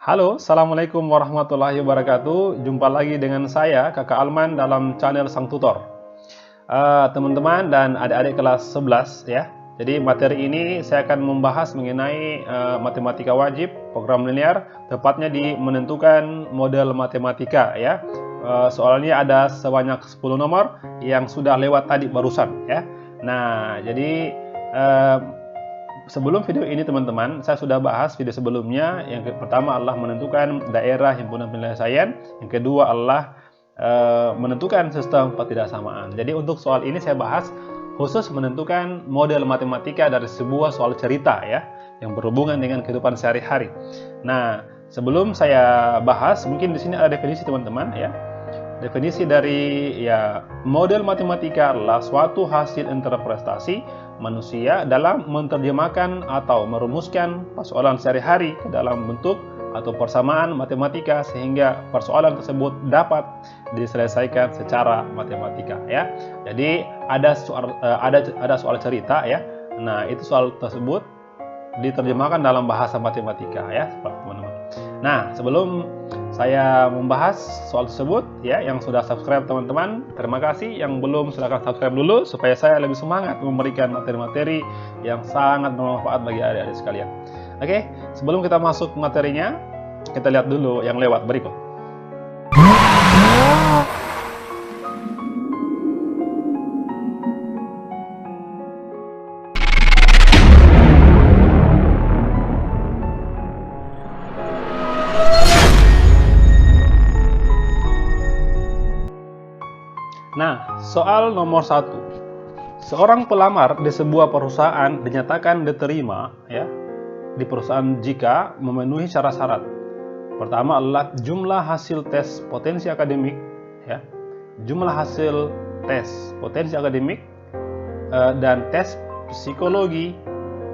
Halo, Assalamualaikum warahmatullahi wabarakatuh. Jumpa lagi dengan saya, Kakak Alman, dalam channel Sang Tutor. Teman-teman dan adik-adik kelas 11 ya. Jadi materi ini saya akan membahas mengenai matematika wajib, program linear, tepatnya di menentukan model matematika ya. Soalnya ada sebanyak 10 nomor yang sudah lewat tadi barusan ya. Nah, jadi sebelum video ini teman-teman, saya sudah bahas video sebelumnya. Yang pertama adalah menentukan daerah himpunan penyelesaian. Yang kedua adalah menentukan sistem ketidaksamaan. Jadi untuk soal ini saya bahas khusus menentukan model matematika dari sebuah soal cerita ya, yang berhubungan dengan kehidupan sehari-hari. Nah, sebelum saya bahas, mungkin di sini ada definisi teman-teman ya. Definisi dari ya model matematika adalah suatu hasil interpretasi manusia dalam menerjemahkan atau merumuskan persoalan sehari-hari ke dalam bentuk atau persamaan matematika sehingga persoalan tersebut dapat diselesaikan secara matematika ya. Jadi ada soal cerita ya. Nah, itu soal tersebut diterjemahkan dalam bahasa matematika ya, teman-teman. Nah, sebelum saya membahas soal tersebut ya, yang sudah subscribe teman-teman, terima kasih. Yang belum, silahkan subscribe dulu supaya saya lebih semangat memberikan materi-materi yang sangat bermanfaat bagi adik-adik sekalian. Oke, sebelum kita masuk ke materinya, kita lihat dulu yang lewat berikut. Nah, soal nomor 1. Seorang pelamar di sebuah perusahaan dinyatakan diterima ya, di perusahaan jika memenuhi syarat-syarat. Pertama adalah jumlah hasil tes potensi akademik ya. Jumlah hasil tes potensi akademik dan tes psikologi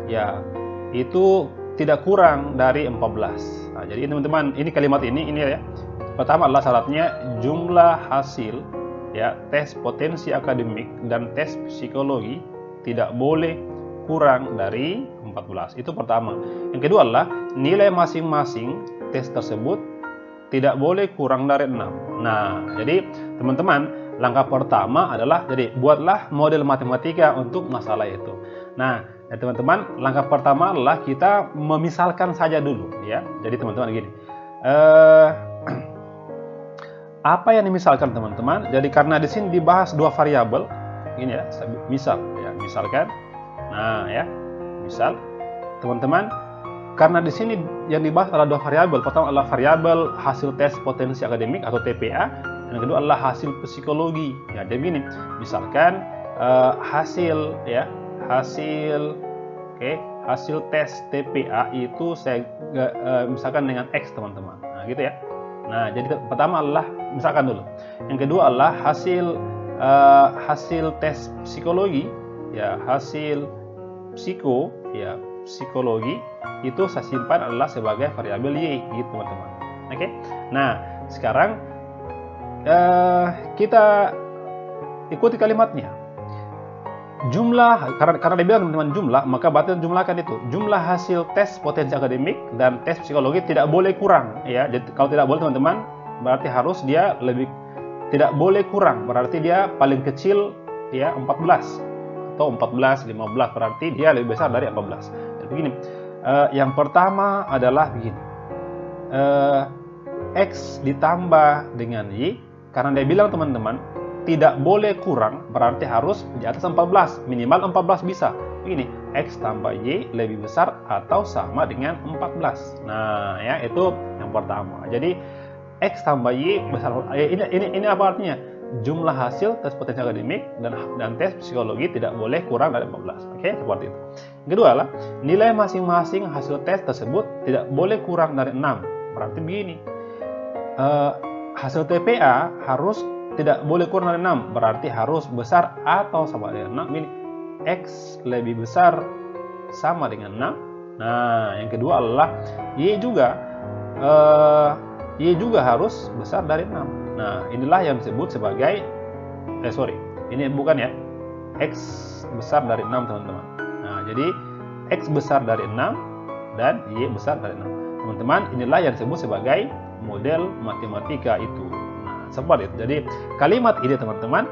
ya, itu tidak kurang dari 14. Nah, jadi teman-teman, ini kalimat ini ya. Pertama adalah syaratnya jumlah hasil ya, tes potensi akademik dan tes psikologi tidak boleh kurang dari 14. Itu pertama. Yang kedua adalah nilai masing-masing tes tersebut tidak boleh kurang dari 6. Nah, jadi teman-teman, langkah pertama adalah jadi buatlah model matematika untuk masalah itu. Nah, ya teman-teman, langkah pertama adalah kita memisalkan saja dulu ya. Jadi teman-teman gini. Apa yang dimisalkan teman-teman? Jadi karena di sini dibahas dua variabel, ini ya, misal ya, misalkan. Nah, ya. Misal teman-teman, karena di sini yang dibahas adalah dua variabel. Pertama adalah variabel hasil tes potensi akademik atau TPA, dan yang kedua adalah hasil psikologi. Ya, jadi begini, misalkan hasil tes TPA itu saya misalkan dengan X teman-teman. Nah, gitu ya. Nah, jadi pertama adalah misalkan dulu. Yang kedua adalah hasil tes psikologi ya, hasil psikologi itu saya simpan adalah sebagai variabel Y gitu teman-teman. Oke. Nah, sekarang kita ikuti kalimatnya. Jumlah, karena dia bilang teman-teman jumlah, maka berarti jumlahkan itu. Jumlah hasil tes potensi akademik dan tes psikologi tidak boleh kurang ya. Jadi kalau tidak boleh teman-teman, berarti harus dia lebih, tidak boleh kurang, berarti dia paling kecil ya 14 atau 14, 15, berarti dia lebih besar dari 14. Jadi begini. Yang pertama adalah begini. X ditambah dengan Y, karena dia bilang teman-teman tidak boleh kurang, berarti harus di atas 14, minimal 14 bisa. Ini X tambah Y lebih besar atau sama dengan 14. Nah, ya itu yang pertama. Jadi X tambah Y besar. Ini apa artinya? Jumlah hasil tes potensi akademik dan tes psikologi tidak boleh kurang dari 14. Oke, seperti itu. Yang kedua adalah nilai masing-masing hasil tes tersebut tidak boleh kurang dari 6. Berarti begini. Hasil TPA harus tidak boleh kurang dari 6, berarti harus besar atau sama dengan 6. Ini X lebih besar sama dengan 6. Nah, yang kedua adalah Y juga harus besar dari 6. Nah, inilah yang disebut sebagai ini bukan ya, X besar dari 6 teman-teman. Nah, jadi X besar dari 6 dan Y besar dari 6. teman-teman, inilah yang disebut sebagai model matematika itu. Nah, seperti itu. Jadi kalimat ini teman-teman,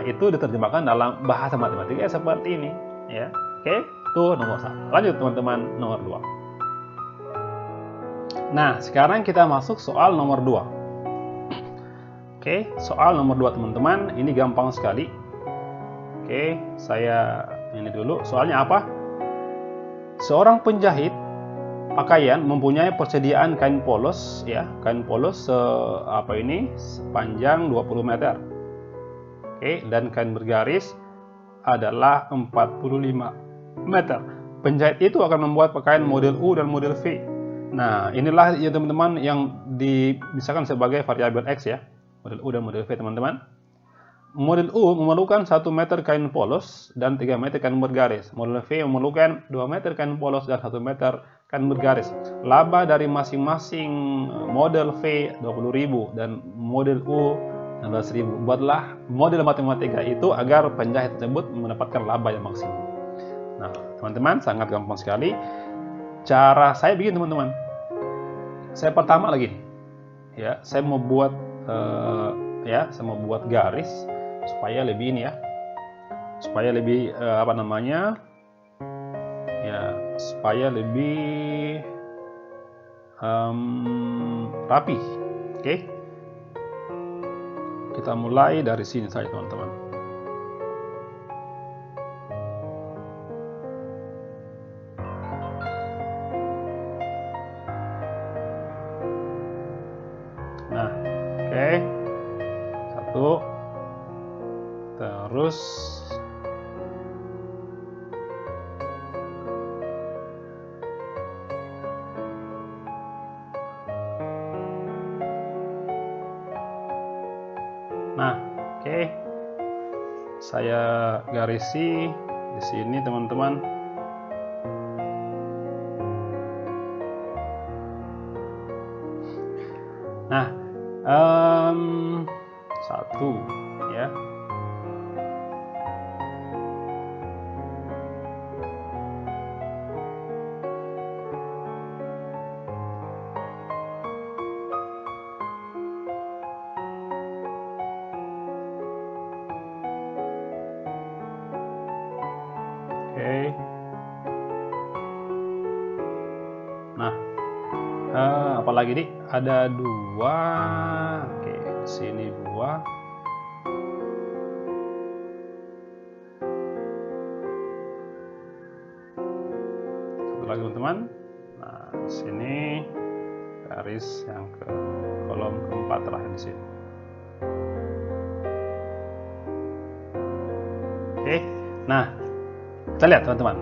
itu diterjemahkan dalam bahasa matematika seperti ini, ya. Oke, itu nomor 1. Lanjut teman-teman, nomor 2. Nah, sekarang kita masuk soal nomor 2. Oke, soal nomor 2 teman-teman, ini gampang sekali. Oke, saya ini dulu. Soalnya apa? Seorang penjahit pakaian mempunyai persediaan kain polos, ya, kain polos sepanjang 20 meter. Oke, dan kain bergaris adalah 45 meter. Penjahit itu akan membuat pakaian model U dan model V. Nah, inilah ya teman-teman yang misalkan sebagai variabel X, ya. Model U dan model V, teman-teman. Model U memerlukan 1 meter kain polos dan 3 meter kain bergaris. Model V memerlukan 2 meter kain polos dan 1 meter kain bergaris. Laba dari masing-masing model V 20.000 dan model U 16.000. Buatlah model matematika itu agar penjahit tersebut mendapatkan laba yang maksimum. Nah, teman-teman, sangat gampang sekali. Cara saya begini, teman-teman. Saya pertama lagi, ya, saya mau buat garis supaya lebih ini, ya, supaya lebih supaya lebih rapi. Oke, kita mulai dari sini saja, teman-teman. Nah, oke, 1, terus nah, oke, saya garisi di sini, teman-teman. Nah, 1, ya. Oke. Nah, apalagi nih? Ada 2. Oke, di sini 2. Satu lagi, teman-teman. Nah, di sini garis yang ke kolom keempat terakhir di sini. Oke. Nah, kita lihat, teman-teman.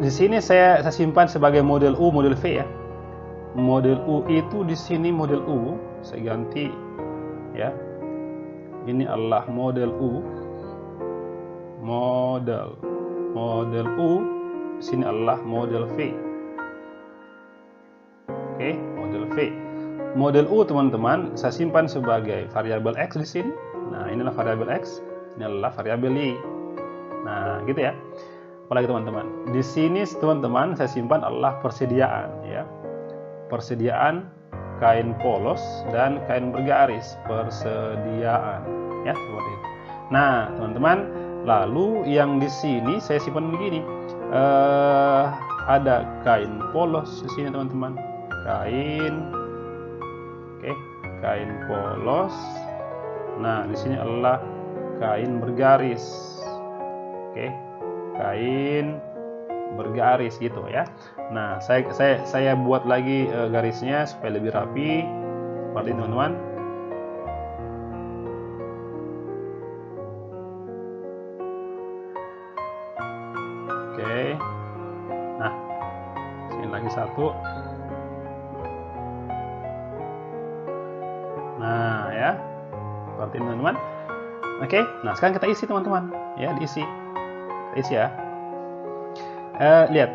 Di sini saya simpan sebagai model U, model V, ya. Model U itu di sini model U, saya ganti, ya. Ini adalah model U. Model U, di sini adalah model V. Oke, model V. Model U, teman-teman, saya simpan sebagai variabel X di sini. Nah, inilah variabel X, ini adalah variabel Y. Nah, gitu, ya. Apalagi, teman-teman, di sini, teman-teman, saya simpan adalah persediaan, ya. Persediaan kain polos dan kain bergaris, persediaan, ya, seperti itu. Nah, teman-teman, lalu yang di sini saya simpan begini, ada kain polos di sini, teman-teman, kain polos. Nah, di sini adalah kain bergaris, kain bergaris, gitu, ya. Nah, saya buat lagi garisnya supaya lebih rapi, seperti ini, teman-teman. Oke. Nah, sini lagi 1. Nah, ya, seperti ini, teman-teman. Oke. Nah, sekarang kita isi, teman-teman, ya, diisi, ya. Lihat,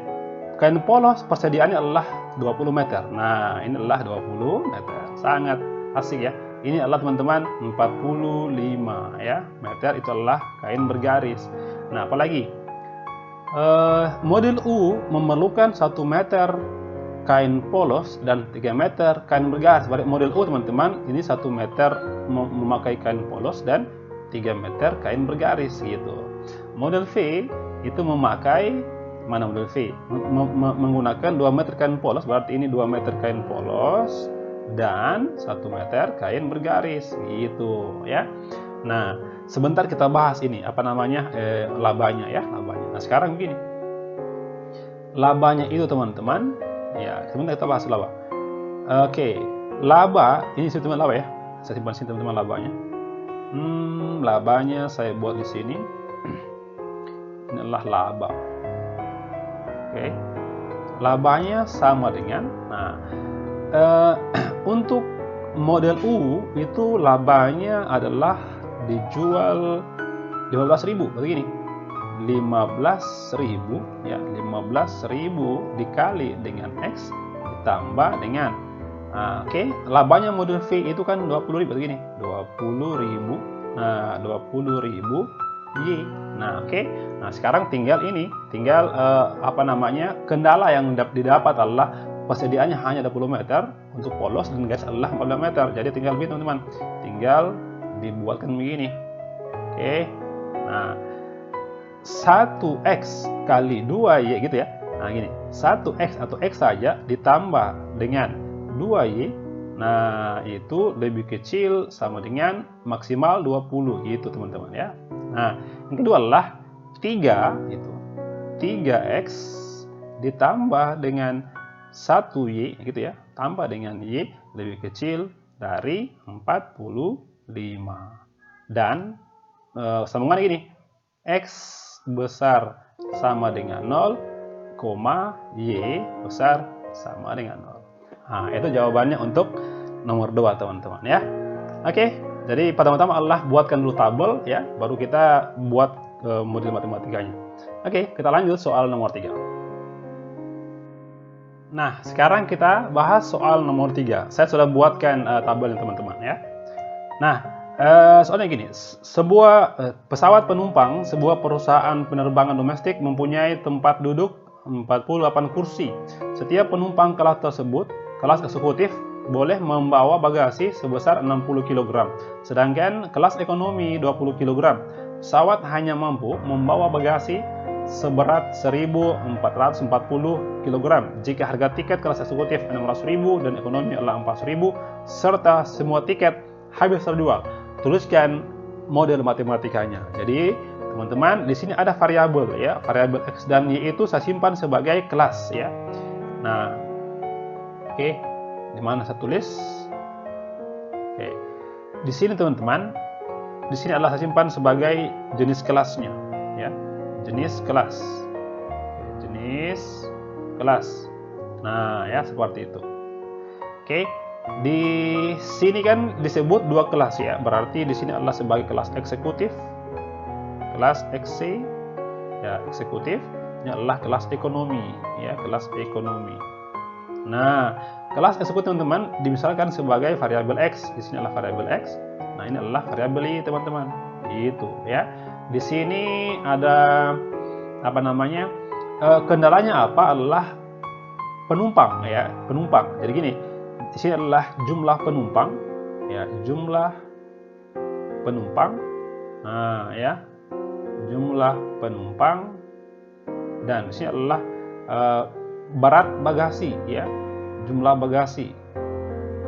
kain polos persediaannya adalah 20 meter. Nah, ini adalah 20 meter. Sangat asik, ya. Ini adalah, teman-teman, 45, ya, meter. Itu adalah kain bergaris. Nah, apalagi? Model U memerlukan 1 meter kain polos dan 3 meter kain bergaris. Pada model U teman-teman, ini 1 meter memakai kain polos dan 3 meter kain bergaris gitu. Model V itu memakai, mana model V? Menggunakan 2 meter kain polos, berarti ini 2 meter kain polos dan 1 meter kain bergaris gitu ya. Nah, sebentar kita bahas ini apa namanya labanya ya, labanya. Nah, sekarang begini. Labanya itu teman-teman, ya sebentar kita bahas laba. Oke, laba ini teman laba ya. Saya simpan sini teman-teman labanya. Labanya saya buat di sini. Ini adalah laba. Oke, labanya sama dengan. Nah, untuk model U itu labanya adalah dijual 15.000 begini. 15.000 ya, 15.000 dikali dengan X ditambah dengan labanya model V itu kan 20.000 begini, 20.000. Nah, 20.000 Y. Nah, nah, sekarang tinggal apa namanya? Kendala yang didapat adalah persediaannya hanya 20 meter untuk polos dan garis adalah 14 meter. Jadi tinggal begini teman-teman. Tinggal dibuatkan begini. Nah, 1x kali 2y gitu ya. Nah gini, 1x atau x saja ditambah dengan 2y, nah itu lebih kecil sama dengan maksimal 20 gitu teman-teman ya. Nah, yang kedua adalah 3 itu. 3x ditambah dengan 1y gitu ya, tambah dengan y lebih kecil dari 45. Dan sambungan gini, x besar sama dengan 0, y besar sama dengan 0. Nah, itu jawabannya untuk nomor 2 teman-teman ya. Oke, jadi pertama-tama Allah buatkan dulu tabel ya, baru kita buat model matematikanya. Oke, kita lanjut soal nomor 3. Nah, sekarang kita bahas soal nomor 3. Saya sudah buatkan tabelnya teman-teman ya. Nah, soalnya gini, sebuah pesawat penumpang, sebuah perusahaan penerbangan domestik mempunyai tempat duduk 48 kursi. Setiap penumpang kelas tersebut, kelas eksekutif, boleh membawa bagasi sebesar 60 kg, sedangkan kelas ekonomi 20 kg. Pesawat hanya mampu membawa bagasi seberat 1.440 kg jika harga tiket kelas eksekutif 16.000 dan ekonomi adalah 4.000, serta semua tiket habis terjual. Tuliskan model matematikanya. Jadi teman-teman, di sini ada variabel ya, variabel x dan y itu saya simpan sebagai kelas ya. Nah, di mana saya tulis? Di sini teman-teman, di sini adalah saya simpan sebagai jenis kelasnya ya, jenis kelas, jenis kelas. Nah ya, seperti itu. Di sini kan disebut 2 kelas ya, berarti di sini adalah sebagai kelas eksekutif, kelas XC ya, eksekutif. Ini adalah kelas ekonomi ya, kelas ekonomi. Nah, kelas eksekutif teman-teman dimisalkan sebagai variabel X. Di sini adalah variabel X. Nah, ini adalah variabel Y teman-teman. Itu ya. Di sini ada apa namanya? Kendalanya apa? Adalah penumpang ya, penumpang. Jadi gini, di sini adalah jumlah penumpang ya, jumlah penumpang. Nah, ya. Jumlah penumpang, dan di sini adalah berat bagasi ya, jumlah bagasi.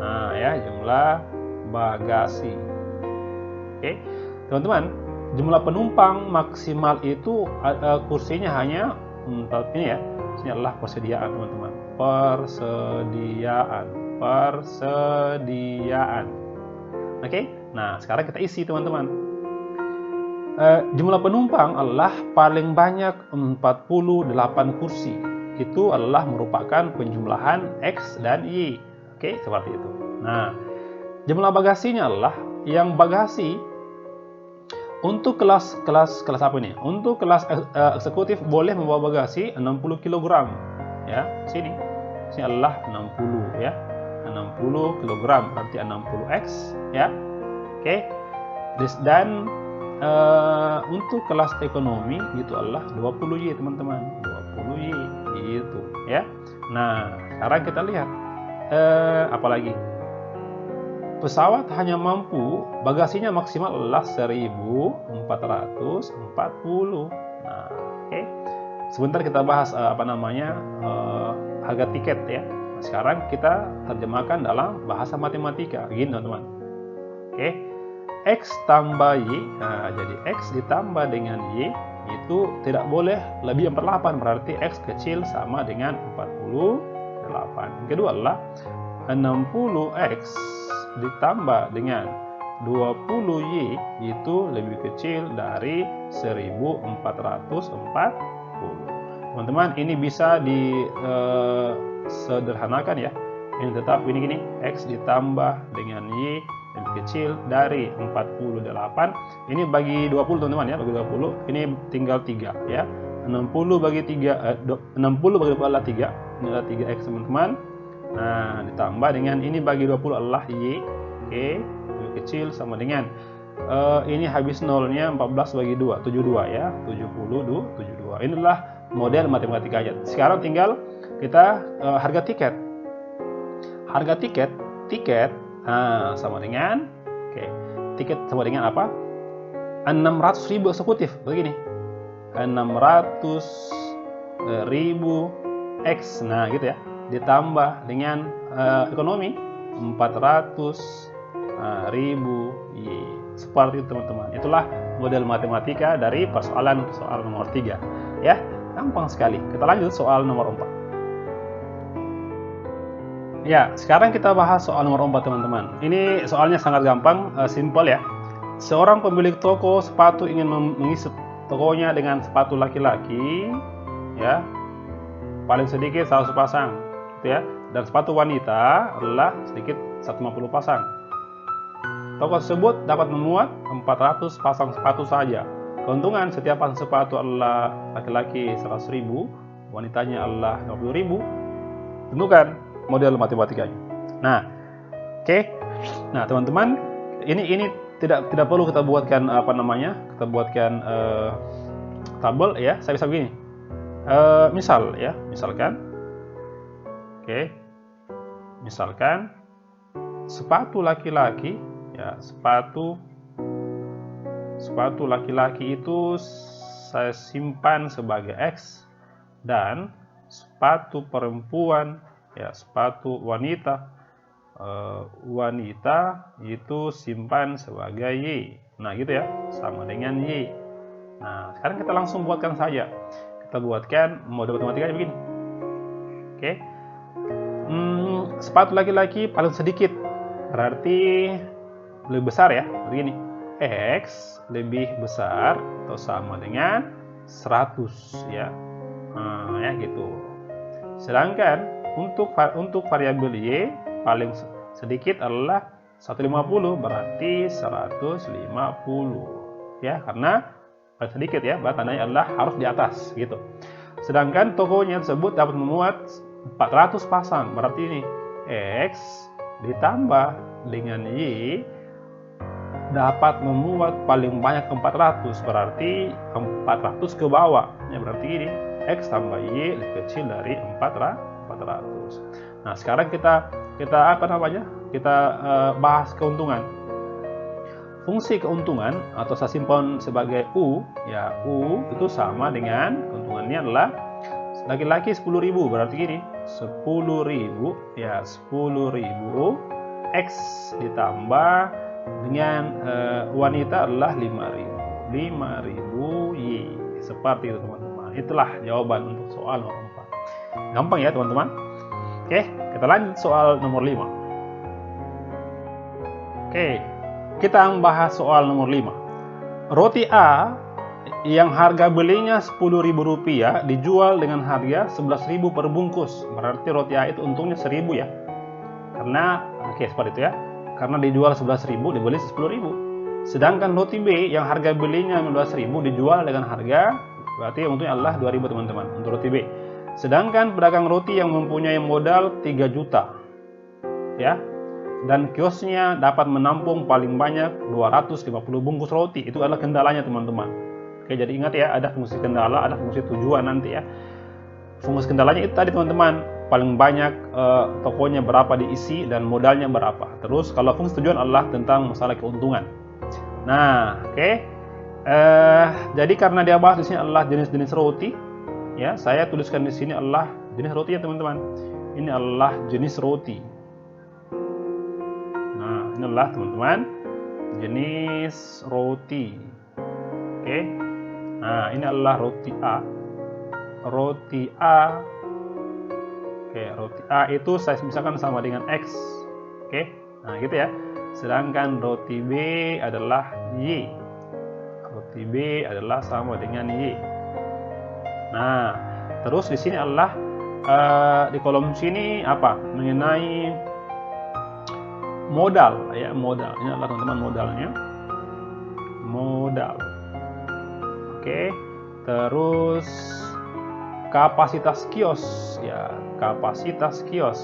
Nah, ya, jumlah bagasi. Teman-teman, jumlah penumpang maksimal itu kursinya hanya ini ya. Ini adalah persediaan teman-teman. Persediaan. Nah, sekarang kita isi teman-teman. Jumlah penumpang adalah paling banyak 48 kursi. Itu adalah merupakan penjumlahan X dan Y. Seperti itu. Nah, jumlah bagasinya adalah yang bagasi untuk kelas apa ini? Untuk kelas eksekutif boleh membawa bagasi 60 kg. Ya, sini adalah 60 ya. 60 kg berarti 60X ya. Dan untuk kelas ekonomi itu adalah 20Y teman-teman, 20Y. gitu ya. Nah, sekarang kita lihat apalagi pesawat hanya mampu bagasinya maksimal adalah 1440. Nah, oke. Sebentar kita bahas harga tiket ya. Nah, sekarang kita terjemahkan dalam bahasa matematika. Begini teman-teman. Oke. X tambah Y. Nah, jadi X ditambah dengan Y itu tidak boleh lebih 48, berarti X kecil sama dengan 48. Yang kedua adalah 60X ditambah dengan 20Y itu lebih kecil dari 1440. Teman-teman, ini bisa disederhanakan ya. Ini tetap gini, X ditambah dengan Y lebih kecil dari 48. Ini bagi 20 teman-teman ya, bagi 20. Ini tinggal 3 ya. 60 bagi 3 60 bagi 20 adalah 3. Ini adalah 3X teman-teman. Nah, ditambah dengan ini bagi 20 adalah Y. Oke, lebih kecil sama dengan ini habis nolnya 14 bagi 2, 72 ya. 72. Ini adalah model matematikanya. Sekarang tinggal kita harga tiket. Harga tiket sama dengan tiket sama dengan apa? 600.000 eksekutif. Begini. 600.000 X. Nah, gitu ya. Ditambah dengan ekonomi 400.000 Y. Seperti itu teman-teman. Itulah model matematika dari persoalan soal nomor 3 ya. Gampang sekali. Kita lanjut soal nomor 4. Ya, sekarang kita bahas soal nomor 4 teman-teman. Ini soalnya sangat gampang, simple ya. Seorang pemilik toko sepatu ingin mengisi tokonya dengan sepatu laki-laki ya. Paling sedikit 100 pasang gitu ya. Dan sepatu wanita adalah sedikit 150 pasang. Toko tersebut dapat memuat 400 pasang sepatu saja. Keuntungan setiap pasang sepatu adalah laki-laki 100.000, wanitanya adalah 20.000. Tentukan model matematikanya. Nah, oke. Nah, teman-teman, ini tidak perlu kita buatkan kita buatkan tabel ya. Saya bisa begini. Misalkan sepatu laki-laki ya, sepatu laki-laki itu saya simpan sebagai X, dan sepatu perempuan ya, sepatu wanita itu simpan sebagai Y. Nah, gitu ya, sama dengan Y. Nah, sekarang kita langsung buatkan saja. Kita buatkan model matematikanya begini. Oke. Sepatu laki-laki paling sedikit berarti lebih besar ya, begini. X lebih besar atau sama dengan 100 ya. Nah, ya gitu. Sedangkan untuk variabel Y paling sedikit adalah 150, berarti 150 ya, karena paling sedikit ya, berarti tandanya adalah harus di atas gitu. Sedangkan tokonya tersebut dapat memuat 400 pasang, berarti ini X ditambah dengan Y dapat memuat paling banyak 400, berarti 400 ke bawah ya, berarti ini X tambah Y lebih kecil dari 400. Nah, sekarang kita bahas keuntungan. Fungsi keuntungan atau saya simpan sebagai U ya, U itu sama dengan keuntungannya adalah laki-laki 10.000, berarti gini 10.000 ya, 10.000 X ditambah dengan wanita adalah 5.000 Y. Seperti itu teman-teman. Itulah jawaban untuk soal nomor 4. Gampang ya teman-teman. Oke, kita lanjut soal nomor 5. Oke, kita membahas soal nomor 5. Roti A yang harga belinya Rp10.000 dijual dengan harga Rp11.000 per bungkus. Berarti roti A itu untungnya 1.000 ya. Karena seperti itu ya. Karena dijual 11.000, dibeli 10.000. Sedangkan roti B yang harga belinya 15.000 dijual dengan harga, berarti untungnya adalah 2.000 teman-teman untuk roti B. Sedangkan pedagang roti yang mempunyai modal 3 juta ya, dan kiosnya dapat menampung paling banyak 250 bungkus roti. Itu adalah kendalanya teman-teman. Oke, jadi ingat ya, ada fungsi kendala, ada fungsi tujuan nanti ya. fungsi kendalanya itu tadi teman-teman, paling banyak tokonya berapa diisi dan modalnya berapa. Terus kalau fungsi tujuan adalah tentang masalah keuntungan. Nah, oke. Jadi karena dia bahas di sini adalah jenis-jenis roti, ya, saya tuliskan di sini adalah jenis roti ya teman-teman. Ini adalah jenis roti. Nah, ini adalah teman-teman jenis roti. Oke. Nah, ini adalah roti A. Roti A. Oke, roti A itu saya misalkan sama dengan X. Oke. Nah, gitu ya. Sedangkan roti B adalah Y. Roti B adalah sama dengan Y. Nah, terus di sini adalah di kolom sini apa? Mengenai modal, ya, modal. Ini adalah teman-teman modalnya. Modal. Oke. Terus kapasitas kios, ya, kapasitas kios.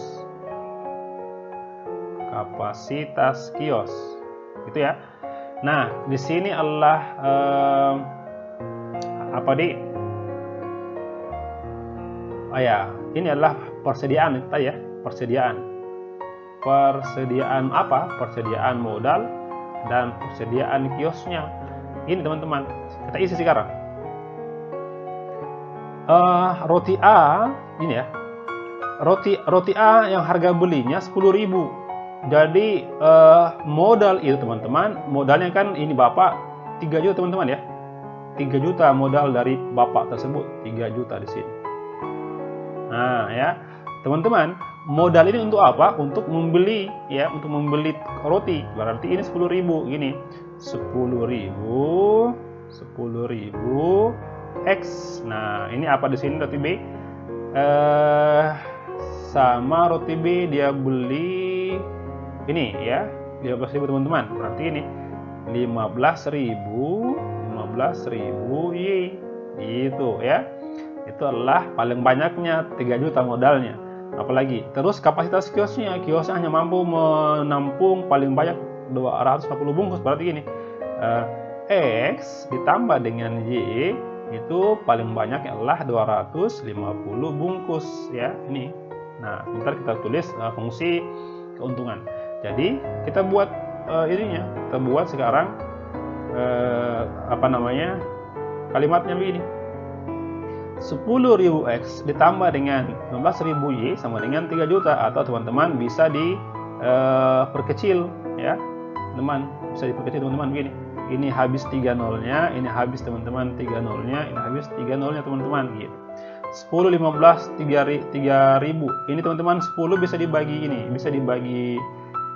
Kapasitas kios. Gitu ya. Nah, di sini adalah apa di? Oh ya, ini adalah persediaan itu ya, persediaan. Persediaan apa? Persediaan modal dan persediaan kiosnya. Ini teman-teman, kita isi sekarang. Roti A ini ya. Roti A yang harga belinya 10.000. Jadi modal itu teman-teman, modalnya kan ini Bapak 3 juta teman-teman ya. 3 juta modal dari Bapak tersebut, 3 juta di sini. Nah, ya. Teman-teman, modal ini untuk apa? Untuk membeli ya, untuk membeli roti. Berarti ini 10.000 gini. 10.000 X. Nah, ini apa di sini roti B? Sama roti B dia beli ini ya, 15.000 teman-teman. Berarti ini 15.000 Y. Gitu ya. Itu adalah paling banyaknya 3 juta modalnya. Apalagi terus kapasitas kiosnya hanya mampu menampung paling banyak 240 bungkus. Berarti gini, X ditambah dengan Y itu paling banyak adalah 250 bungkus ya, ini. Nah, sebentar kita tulis fungsi keuntungan. Jadi kita buat ininya, kita buat sekarang kalimatnya begini. 10.000 X ditambah dengan 15.000 Y sama dengan 3 juta, atau teman-teman bisa diperkecil ya. Teman bisa diperkecil teman-teman begini. Ini habis 3 nolnya, ini habis teman-teman 3 nolnya, ini habis 3 nolnya teman-teman gitu. 10, 15, 3.000. Ini teman-teman 10 bisa dibagi ini, bisa dibagi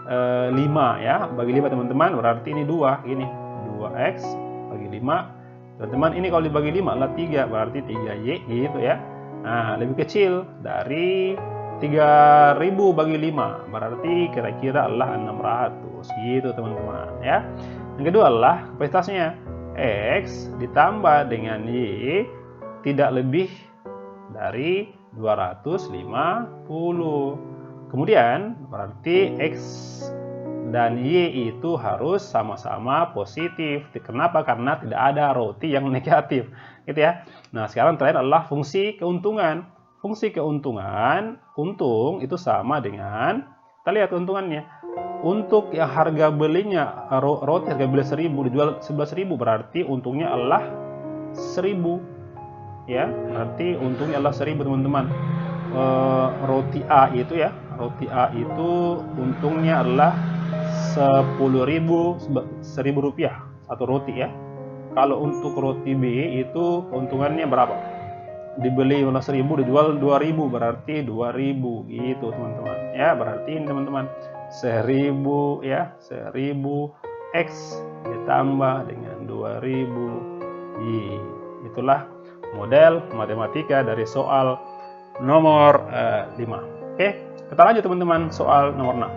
5 ya. Bagi 5 teman-teman berarti ini 2 gini. 2X bagi 5. Teman-teman ini kalau dibagi 5 adalah 3, berarti 3Y gitu ya. Nah, lebih kecil dari 3.000 bagi 5, berarti kira-kira adalah 600 gitu teman-teman ya. Yang kedua adalah kapasitasnya, X ditambah dengan Y tidak lebih dari 250. Kemudian berarti X dan Y itu harus sama-sama positif. Kenapa? Karena tidak ada roti yang negatif gitu ya. Nah, sekarang terakhir adalah fungsi keuntungan. Fungsi keuntungan, untung itu sama dengan, kita lihat keuntungannya. Untuk yang harga belinya roti harga beli 1.000 dijual 11.000, berarti untungnya adalah 1.000 ya. Berarti untungnya adalah 1.000 teman-teman. Roti A itu ya, roti A itu untungnya adalah 10.000 rupiah satu roti ya. Kalau untuk roti B itu keuntungannya berapa? Dibeli 15.000 dijual 2.000, berarti 2.000 gitu teman-teman ya. Berarti ini teman-teman 1.000 ya, 1.000 X ditambah dengan 2.000 Y. Itulah model matematika dari soal nomor 5. Oke, kita lanjut teman-teman, soal nomor 6.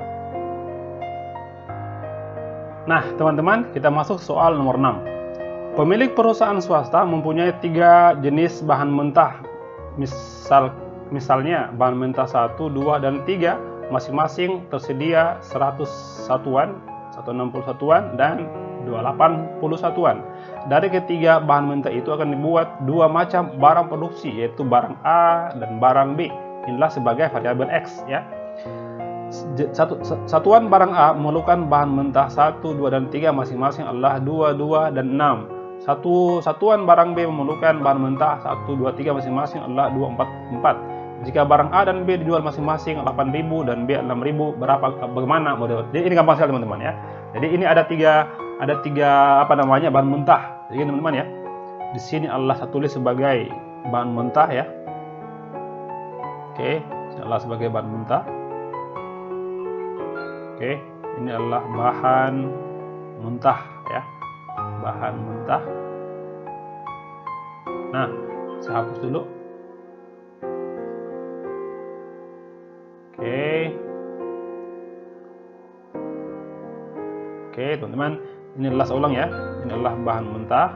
Nah teman-teman, kita masuk soal nomor 6. Pemilik perusahaan swasta mempunyai 3 jenis bahan mentah. Misalnya bahan mentah 1, 2, dan 3 masing-masing tersedia 100 satuan, 160 satuan, dan 80 satuan. Dari ketiga bahan mentah itu akan dibuat dua macam barang produksi, yaitu barang A dan barang B. Inilah sebagai variabel X ya. Satuan barang A memerlukan bahan mentah 1, 2, dan 3 masing-masing adalah 2, 2, dan 6. Satuan barang B memerlukan bahan mentah 1, 2, 3 masing-masing adalah 2, 4, 4. Jika barang A dan B dijual masing-masing 8.000 dan B 6.000, bagaimana model? Jadi ini gampang sekali teman-teman ya. Jadi ini ada tiga bahan mentah. Jadi teman-teman ya, di sini Allah saya tulis sebagai bahan mentah ya. Oke, ini Allah sebagai bahan mentah. Oke, ini adalah bahan mentah ya, bahan mentah. Nah, saya hapus dulu. Oke, teman-teman, ini adalah saya ulang ya. Ini adalah bahan mentah.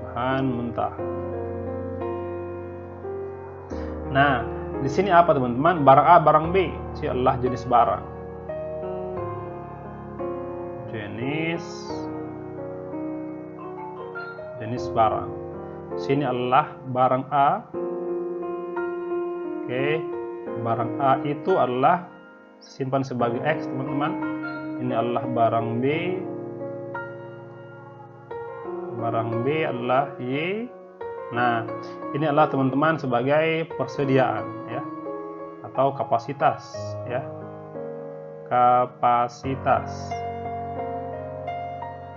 Bahan mentah. Nah, di sini apa teman-teman? Barang A, barang B. Ini adalah jenis barang. Jenis barang. Sini adalah barang A. Oke, barang A itu adalah simpan sebagai X teman-teman. Ini adalah barang B. Barang B adalah Y. Nah, ini adalah teman-teman sebagai persediaan ya, atau kapasitas ya. Kapasitas.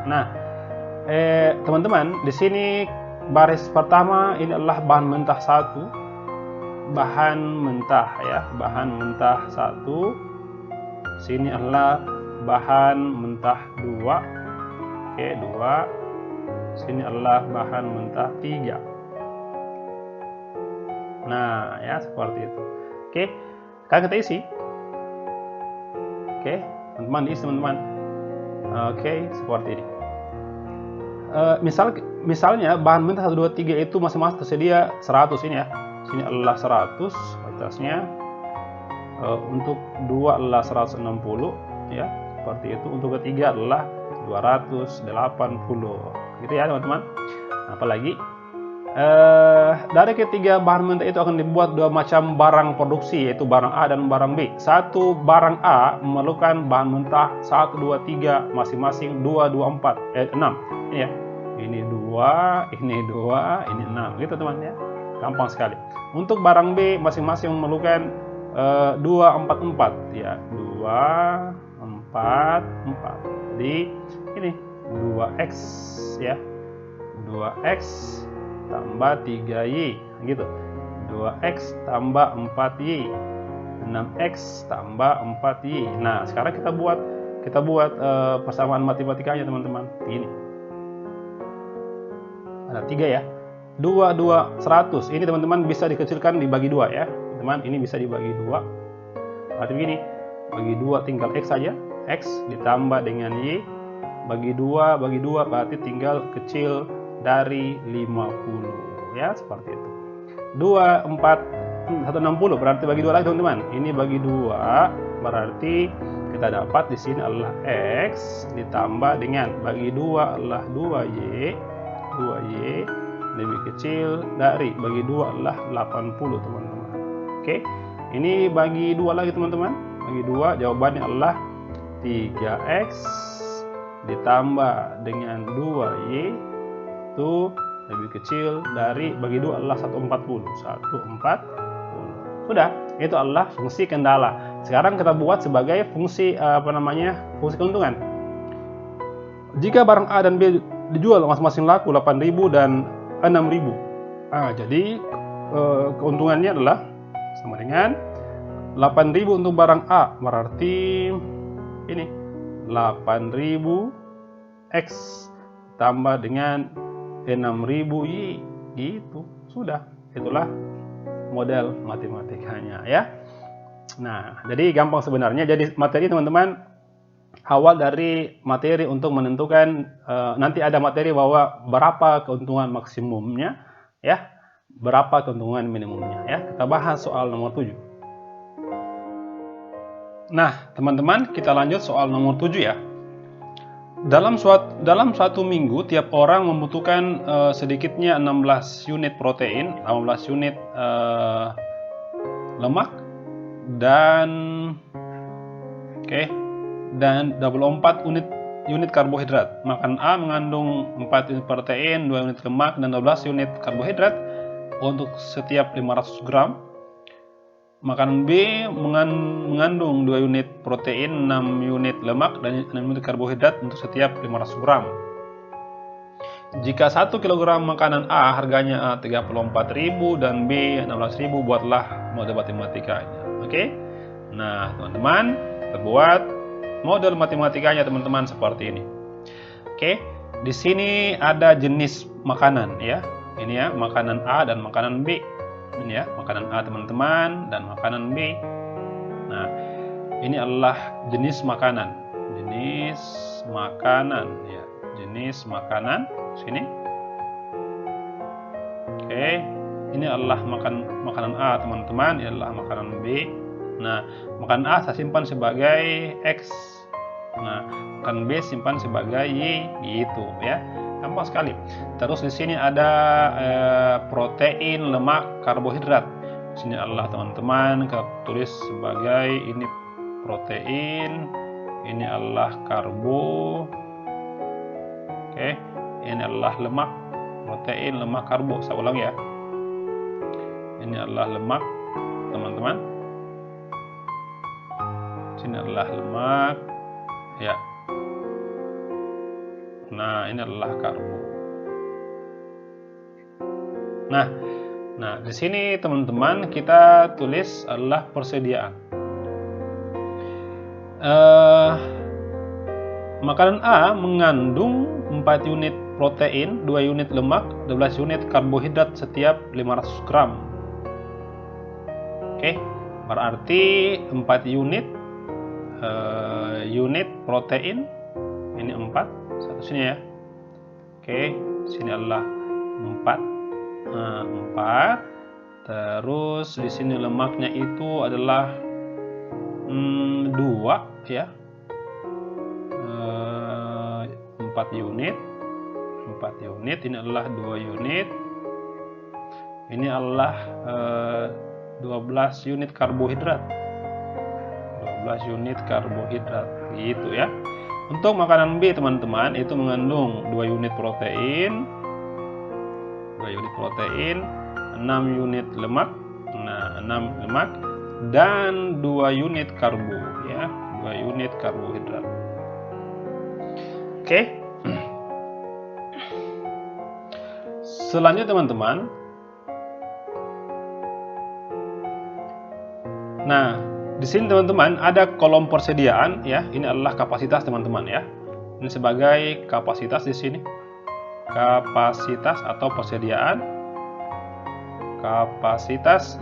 Nah, teman-teman, di sini baris pertama ini adalah bahan mentah 1. Bahan mentah ya, bahan mentah 1. Sini adalah bahan mentah 2. Oke, 2. Sini adalah bahan mentah 3. Nah, ya seperti itu. Oke, sekarang kita isi. Oke, teman-teman, diisi teman-teman. Oke, seperti ini. Misalnya bahan mentah 1, 2, 3 itu masing-masing tersedia 100 ini ya. Sini adalah 100 atasnya. Untuk 2 adalah 160 ya, seperti itu. Untuk ketiga adalah 280 gitu ya teman-teman. Apalagi dari ketiga bahan mentah itu akan dibuat dua macam barang produksi, yaitu barang A dan barang B. Satu barang A memerlukan bahan mentah 1, 2, 3 masing-masing 2, 2, 4, 6 ini ya. Ini 2, ini 2, ini 6 gitu teman ya. Gampang sekali. Untuk barang B masing-masing memerlukan 2, 4, 4 ya. 2, 4, 4. Jadi ini 2X ya. 2X tambah 3Y gitu. 2X tambah 4Y. 6X tambah 4Y. Nah, sekarang kita buat persamaan matematikanya teman-teman. Ini. Ada 3 ya. 2, 2, 100. Ini teman-teman bisa dikecilkan dibagi 2 ya. Teman, ini bisa dibagi 2. Berarti begini. Bagi 2 tinggal X saja. X ditambah dengan Y. Bagi 2 berarti tinggal kecil dari 50 ya, seperti itu. 2, 4, 160 berarti bagi 2 lagi teman-teman. Ini bagi 2 berarti kita dapat di sini adalah X ditambah dengan bagi 2 adalah 2Y. 2Y lebih kecil dari bagi 2 adalah 80 teman-teman. Oke. Ini bagi 2 lagi teman-teman. Bagi 2 jawabannya adalah 3X ditambah dengan 2Y itu lebih kecil dari bagi 2 adalah 140. 140. Sudah, itu adalah fungsi kendala. Sekarang kita buat sebagai fungsi fungsi keuntungan. Jika barang A dan B dijual masing-masing laku 8.000 dan 6.000. Jadi keuntungannya adalah sama dengan 8.000 untuk barang A, berarti ini 8.000 X tambah dengan 6.000 Y gitu. Sudah, itulah model matematikanya ya. Nah, jadi gampang sebenarnya. Jadi materi teman-teman awal dari materi untuk menentukan nanti ada materi bahwa berapa keuntungan maksimumnya ya, berapa keuntungan minimumnya ya. Kita bahas soal nomor 7. Nah, teman-teman, kita lanjut soal nomor 7 ya. Dalam suatu minggu tiap orang membutuhkan sedikitnya 16 unit protein, 18 unit lemak dan dan 24 unit karbohidrat. Makan A mengandung 4 unit protein, 2 unit lemak dan 12 unit karbohidrat untuk setiap 500 gram. Makanan B mengandung 2 unit protein, 6 unit lemak, dan 6 unit karbohidrat untuk setiap 500 gram. Jika 1 kg makanan A harganya 34.000 dan B 16.000, buatlah model matematikanya. Oke? Nah, teman-teman, kita buat model matematikanya teman-teman seperti ini. Oke? Di sini ada jenis makanan ya. Ini ya, makanan A dan makanan B. Ini ya, makanan A teman-teman dan makanan B. Nah, ini adalah jenis makanan. Jenis makanan ya, jenis makanan sini. Oke, ini adalah makanan A teman-teman, ini adalah makanan B. Nah, makanan A saya simpan sebagai X. Nah, makanan B simpan sebagai Y gitu ya. Gampang sekali. Terus di sini ada protein, lemak, karbohidrat. Di sini adalah teman-teman kita tulis sebagai ini protein, ini adalah karbo. Oke, ini adalah lemak, protein, lemak, karbo. Saya ulang ya. Ini adalah lemak, teman-teman. Sini adalah lemak, ya. Nah, ini adalah karbo. Nah, di sini teman-teman kita tulis adalah persediaan. Makanan A mengandung 4 unit protein, 2 unit lemak, 12 unit karbohidrat setiap 500 gram. Oke, berarti 4 unit protein, ini 4. Satu sini ya. Oke, sini adalah 4. Terus di sini lemaknya itu adalah 2 ya. 4 unit. Ini adalah 2 unit. Ini adalah 12 unit karbohidrat. 12 unit karbohidrat gitu ya. Untuk makanan B teman-teman itu mengandung 2 unit protein, 6 unit lemak, 6 lemak dan 2 unit karbo ya, 2 unit karbohidrat. Oke. Selanjutnya teman-teman. Nah, di sini teman-teman ada kolom persediaan ya. Ini adalah kapasitas teman-teman ya. Ini sebagai kapasitas di sini. Kapasitas atau persediaan. Kapasitas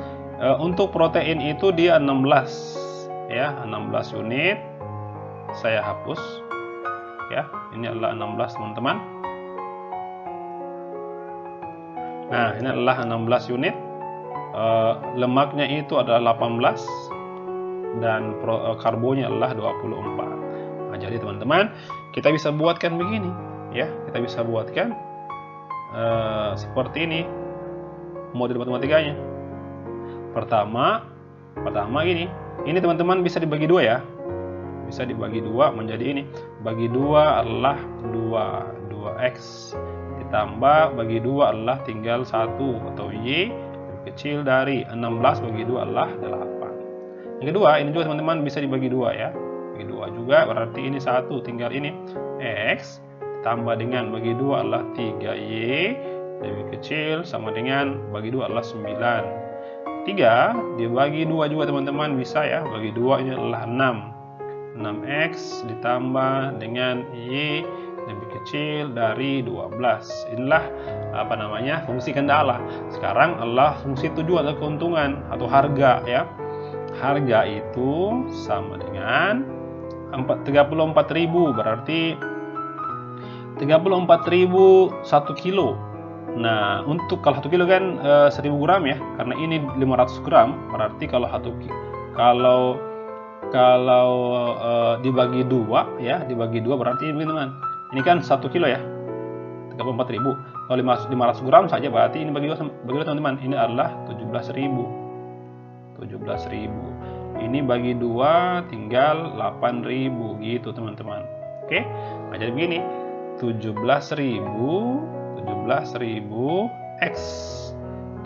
untuk protein itu dia 16 ya, 16 unit. Saya hapus ya. Ini adalah 16 teman-teman. Nah, ini adalah 16 unit. Lemaknya itu adalah 18 dan karbonya adalah 24. Nah, jadi teman-teman, kita bisa buatkan begini ya. Kita bisa buatkan seperti ini model matematikanya. Pertama ini teman-teman bisa dibagi 2 ya. Bisa dibagi 2 menjadi ini. Bagi 2 adalah 2x ditambah bagi 2 adalah tinggal 1 atau y lebih kecil dari 16 bagi 2 adalah 8. Yang kedua, ini juga teman-teman bisa dibagi 2 ya. Bagi 2 juga berarti ini 1 tinggal ini x ditambah dengan bagi 2 adalah 3y lebih kecil sama dengan bagi 2 adalah 9. 3 dibagi 2 juga teman-teman bisa ya. Bagi 2 ini adalah 6x ditambah dengan y lebih kecil dari 12. Inilah fungsi kendala. Sekarang adalah fungsi tujuan atau keuntungan atau harga ya. Harga itu sama dengan 34.000 berarti 34.000 1 kilo. Nah, untuk kalau 1 kilo kan 1.000 gram ya, karena ini 500 gram berarti kalau kalau dibagi 2 ya, dibagi 2 berarti ini teman. Ini kan 1 kilo ya. 34.000. Kalau 500 gram saja berarti ini bagi 2 teman-teman. Ini adalah 17.000. 17.000. Ini bagi 2 tinggal 8.000 gitu teman-teman. Oke. Nah, jadi begini. 17.000 X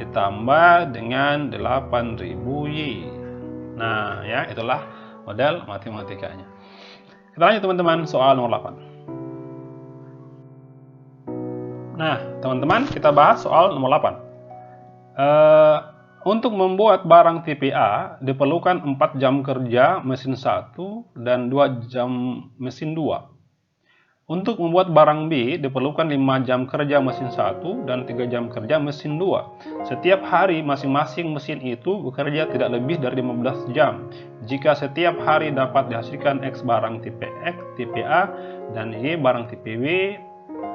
ditambah dengan 8.000 Y. Nah, ya, itulah model matematikanya. Kita lanjut teman-teman, soal nomor 8. Nah, teman-teman, kita bahas soal nomor 8. Untuk membuat barang tipe A diperlukan 4 jam kerja mesin 1 dan 2 jam mesin 2. Untuk membuat barang B diperlukan 5 jam kerja mesin 1 dan 3 jam kerja mesin 2. Setiap hari masing-masing mesin itu bekerja tidak lebih dari 15 jam. Jika setiap hari dapat dihasilkan X barang tipe X, tipe A, dan Y barang tipe B,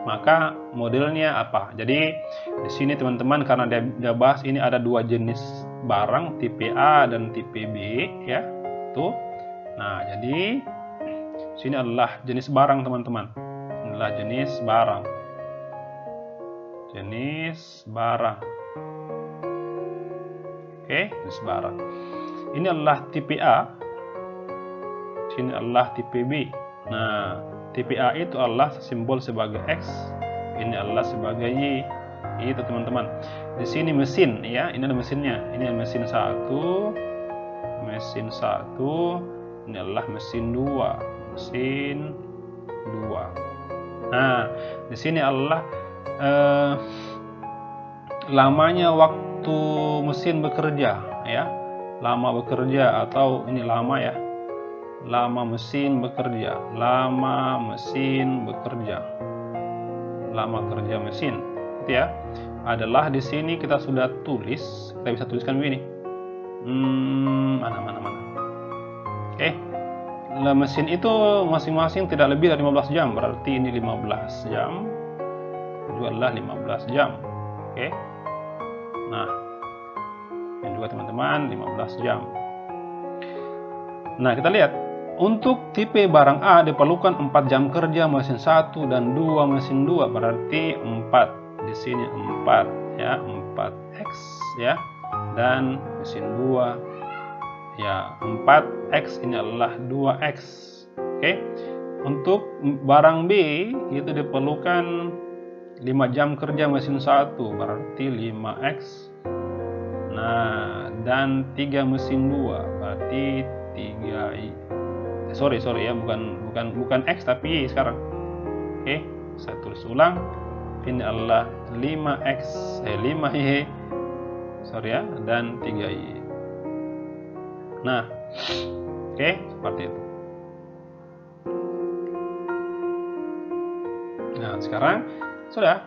maka modelnya apa? Jadi di sini teman-teman, karena dia bahas ini ada 2 jenis barang tipe A dan tipe B ya. Tuh. Nah, jadi sini adalah jenis barang teman-teman. Inilah jenis barang. Jenis barang. Oke, jenis barang. Ini adalah tipe A. Sini adalah tipe B. Nah, tipe A itu adalah simbol sebagai X. Ini adalah sebagai Y. Itu teman-teman. Di sini mesin ya, ini ada mesinnya. Ini mesin 1. Mesin 1. Ini adalah mesin 2. Mesin 2. Nah, di sini adalah lamanya waktu mesin bekerja ya. Lama bekerja atau ini lama ya. Lama mesin bekerja. Lama mesin bekerja. Lama kerja mesin. Gitu ya. Adalah di sini kita sudah tulis. Kita bisa tuliskan begini. Mana. Oke. Mesin itu masing-masing tidak lebih dari 15 jam, berarti ini 15 jam, juga adalah 15 jam. Oke. Nah, ini juga teman-teman 15 jam. Nah, kita lihat. Untuk tipe barang A diperlukan 4 jam kerja mesin 1 dan 2 mesin 2, berarti 4. Di sini 4 ya, 4X ya. Dan mesin 2 ya, 4X ini adalah 2X. Oke. Untuk barang B itu diperlukan 5 jam kerja mesin 1, berarti 5X. Nah, dan 3 mesin 2, berarti 3Y. Sorry ya, bukan X tapi Y sekarang. Oke, saya tulis ulang. Ini adalah 5Y. Sorry ya, dan 3Y. Nah, oke, seperti itu. Nah, sekarang sudah.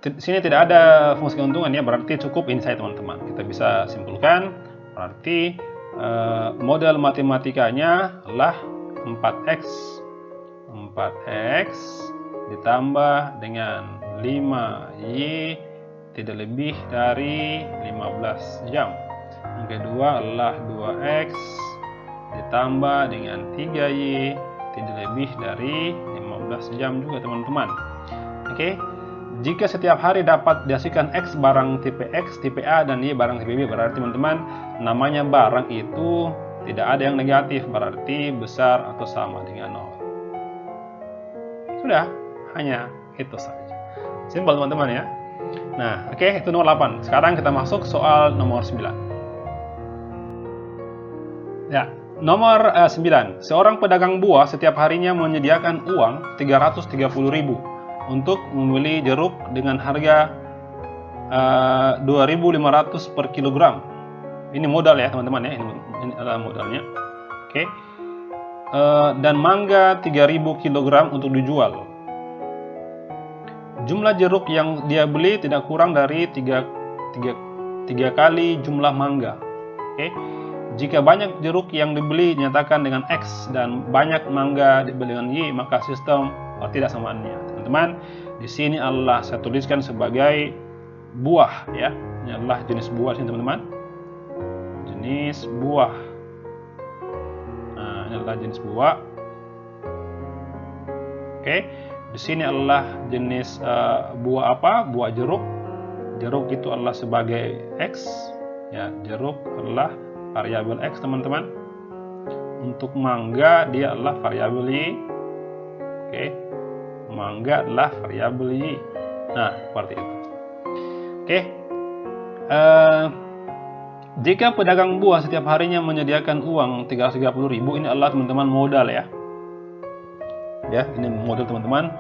Di sini tidak ada fungsi keuntungan ya, berarti cukup ini saya teman-teman. Kita bisa simpulkan, berarti model matematikanya adalah 4X ditambah dengan 5Y tidak lebih dari 15 jam. Yang kedua adalah 2X ditambah dengan 3Y tidak lebih dari 15 jam juga teman-teman. Oke. Jika setiap hari dapat dihasilkan X barang tipe X, tipe A, dan Y barang tipe B, berarti teman-teman namanya barang itu tidak ada yang negatif, berarti besar atau sama dengan 0. Sudah, hanya itu saja. Simpel teman-teman ya. Nah, oke, itu nomor 8. Sekarang kita masuk soal nomor 9. Ya, nomor 9. Seorang pedagang buah setiap harinya menyediakan uang 330.000 untuk membeli jeruk dengan harga 2.500 per kilogram. Ini modal ya teman-teman ya, ini adalah modalnya. Oke. Dan mangga 3.000 kilogram untuk dijual. Jumlah jeruk yang dia beli tidak kurang dari 3 kali jumlah mangga. Oke. Jika banyak jeruk yang dibeli dinyatakan dengan X dan banyak mangga dibeli dengan Y, maka sistem tidak samaannya. Teman-teman, di sini adalah saya tuliskan sebagai buah ya. Ini adalah jenis buah sini teman-teman. Jenis buah. Nah, ini adalah jenis buah. Oke, di sini adalah jenis buah apa? Buah jeruk. Jeruk itu adalah sebagai X, ya, jeruk adalah variabel X, teman-teman. Untuk mangga dia adalah variabel Y. Oke, mangga adalah variabel Y. Nah, seperti itu. Oke, jika pedagang buah setiap harinya menyediakan uang 330.000, ini adalah teman-teman modal ya. Ya, ini modal teman-teman.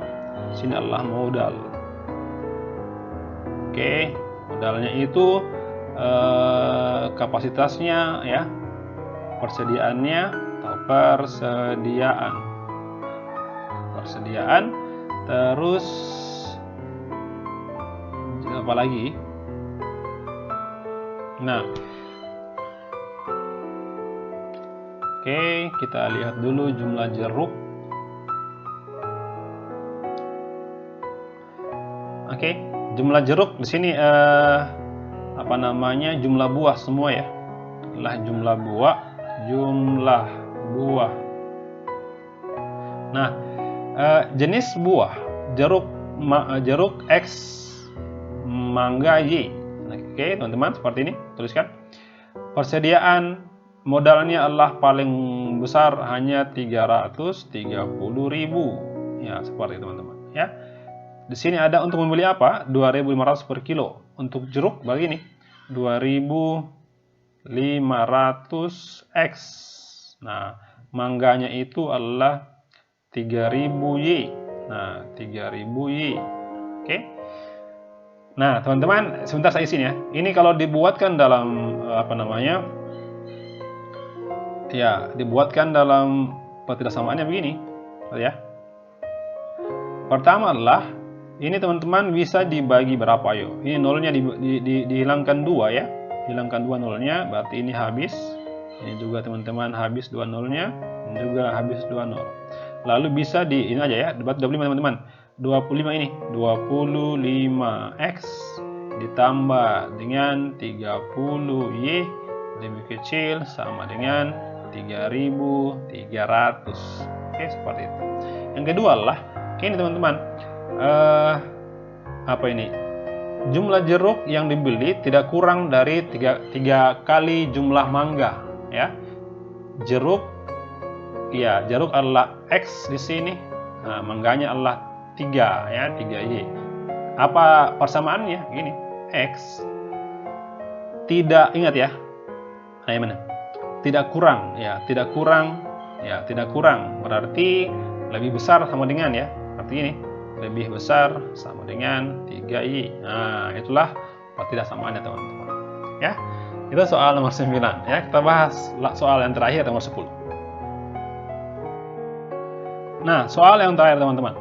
Sini adalah modal. Oke, modalnya itu kapasitasnya ya, persediaannya atau persediaan, terus apa lagi? Nah, oke, kita lihat dulu jumlah jeruk. Oke, jumlah jeruk di sini apa namanya? Jumlah buah semua ya. Adalah jumlah buah. Nah, jenis buah jeruk X, mangga Y. Oke, teman-teman, seperti ini tuliskan. Persediaan modalnya adalah paling besar hanya 330.000. Ya, seperti itu teman-teman ya. Di sini ada untuk membeli apa? 2.500 per kilo. Untuk jeruk begini, 2.500 X. Nah, mangganya itu adalah 3.000 Y. Nah, 3.000 Y. Oke. Nah, teman-teman, sebentar saya isin ya. Ini kalau dibuatkan dalam apa namanya? Ya, dibuatkan dalam petidaksamaannya begini, ya. Pertama adalah ini teman-teman bisa dibagi berapa, ayo. Ini nolnya dihilangkan 2 ya. Hilangkan 2 nolnya, berarti ini habis. Ini juga teman-teman habis 2 nolnya, ini juga habis 2 nol. Lalu bisa di ini aja ya, 25 teman-teman. 25 ini 25x ditambah dengan 30y lebih kecil sama dengan 3.300. Oke, seperti itu. Yang kedua adalah ini teman-teman, apa ini? Jumlah jeruk yang dibeli tidak kurang dari 3 kali jumlah mangga ya. Jeruk adalah X di sini. Nah, mangganya adalah 3 ya, 3Y. Apa persamaannya? Gini, X tidak, ingat ya. Nah, mana? Tidak kurang ya, tidak kurang. Berarti lebih besar sama dengan ya. Arti ini lebih besar sama dengan 3Y. Nah, itulah pertidakssamaannya teman-teman. Ya. Itu soal nomor 9 ya. Kita bahas soal yang terakhir nomor 10. Nah, soal yang terakhir teman-teman.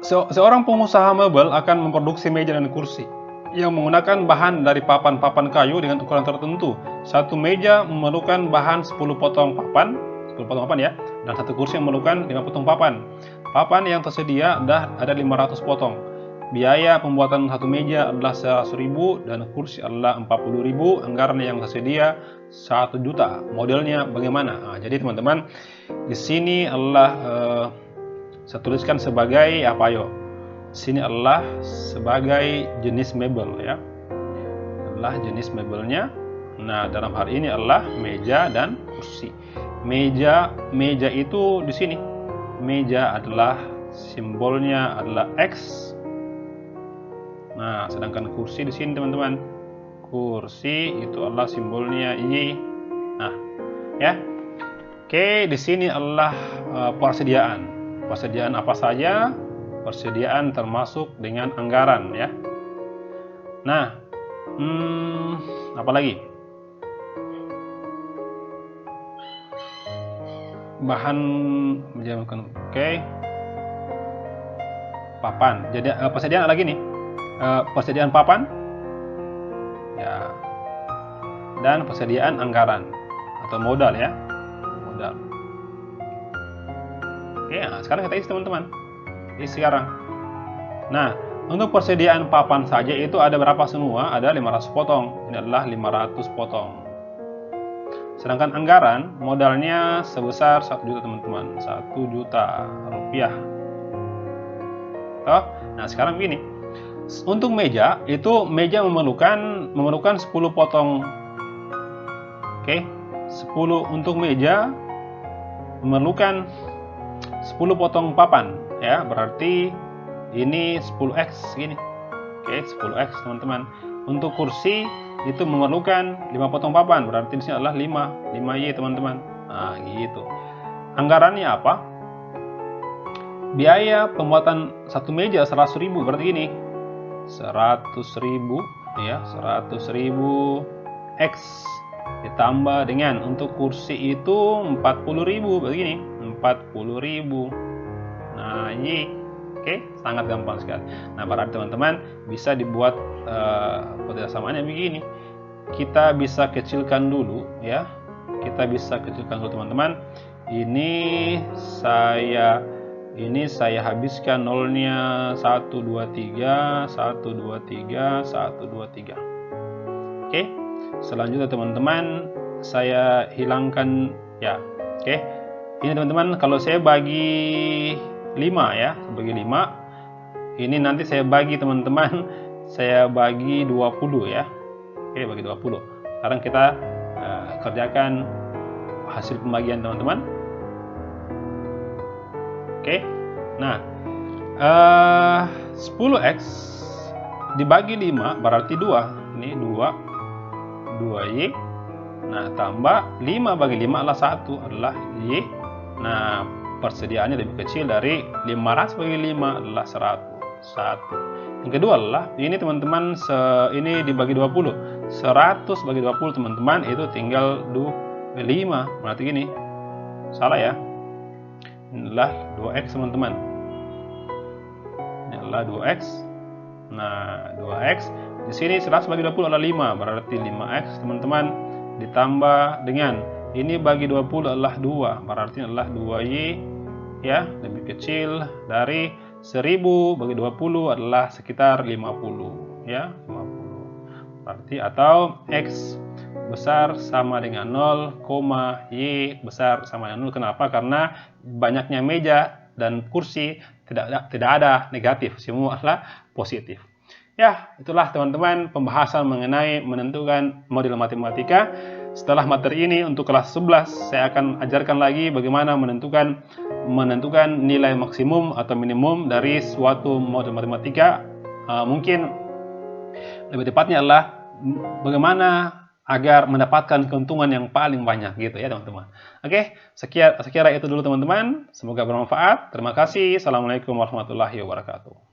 Seorang pengusaha mebel akan memproduksi meja dan kursi yang menggunakan bahan dari papan-papan kayu dengan ukuran tertentu. Satu meja memerlukan bahan 10 potong papan ya, dan satu kursi memerlukan 5 potong papan. Papan yang tersedia ada 500 potong. Biaya pembuatan satu meja adalah 100.000 dan kursi adalah 40.000. Anggaran yang tersedia 1 juta. Modelnya bagaimana? Nah, jadi teman-teman, di sini adalah saya tuliskan sebagai apa yo? Sini adalah sebagai jenis mebel ya. Adalah jenis mebelnya. Nah, dalam hal ini adalah meja dan kursi. Meja itu di sini. Meja adalah simbolnya adalah X. Nah, sedangkan kursi di sini teman-teman. Kursi itu adalah simbolnya Y. Nah, ya. Oke, di sini adalah persediaan. Persediaan apa saja? Persediaan termasuk dengan anggaran ya. Nah, apa lagi? Bahan menjamin, oke. Papan. Jadi persediaan lagi nih. Persediaan papan ya. Dan persediaan anggaran atau modal ya. Modal. Oke, nah sekarang kita isi teman-teman. Isi sekarang. Nah, untuk persediaan papan saja itu ada berapa semua? Ada 500 potong. Ini adalah 500 potong. Sedangkan anggaran modalnya sebesar 1 juta teman-teman, 1 juta rupiah. Oh, nah sekarang begini, untuk meja itu meja memerlukan 10 potong. Oke, 10 untuk meja memerlukan 10 potong papan ya, berarti ini 10x gini. Oke, 10x teman-teman. Untuk kursi itu memerlukan 5 potong papan, berarti di sini adalah 5Y teman-teman. Nah, gitu. Anggarannya apa? Biaya pembuatan satu meja 100.000, berarti gini. 100.000 ya, 100.000 X ditambah dengan untuk kursi itu 40.000, berarti gini, 40.000. Nah, ini oke, sangat gampang sekali. Nah, berarti teman-teman bisa dibuat perbedaannya begini. Kita bisa kecilkan dulu ya. Kita bisa kecilkan dulu teman-teman. Ini saya habiskan nolnya 1 2 3 1 2 3 1 2 3. Oke. Selanjutnya teman-teman saya hilangkan ya. Oke. Ini teman-teman kalau saya bagi 5 ya, bagi 5. Ini nanti saya bagi teman-teman, saya bagi 20 ya. Oke, bagi 20. Sekarang kita kerjakan hasil pembagian teman-teman. Oke. Nah, 10x dibagi 5 berarti 2. Ini 2y. Nah, tambah 5 bagi 5 adalah 1, adalah y. Nah, persediaannya lebih kecil dari 500 bagi 5 adalah 100. Yang kedua adalah ini teman-teman, ini dibagi 20. 100 bagi 20 teman-teman itu tinggal 5. Berarti gini. Salah ya. Ini adalah 2x teman-teman. Ini adalah 2x. Nah, 2x di sini 100 bagi 20 adalah 5, berarti 5x teman-teman ditambah dengan ini bagi 20 adalah 2, berarti adalah 2y ya, lebih kecil dari 1000 bagi 20 adalah sekitar 50 ya, 50. Berarti atau x besar sama dengan 0, y besar sama dengan 0. Kenapa? Karena banyaknya meja dan kursi tidak ada negatif, semua adalah positif. Ya, itulah teman-teman pembahasan mengenai menentukan model matematika. Setelah materi ini untuk kelas 11 saya akan ajarkan lagi bagaimana menentukan nilai maksimum atau minimum dari suatu model matematika. Mungkin lebih tepatnya adalah bagaimana agar mendapatkan keuntungan yang paling banyak gitu ya teman-teman. Oke, sekira itu dulu teman-teman. Semoga bermanfaat. Terima kasih. Assalamualaikum warahmatullahi wabarakatuh.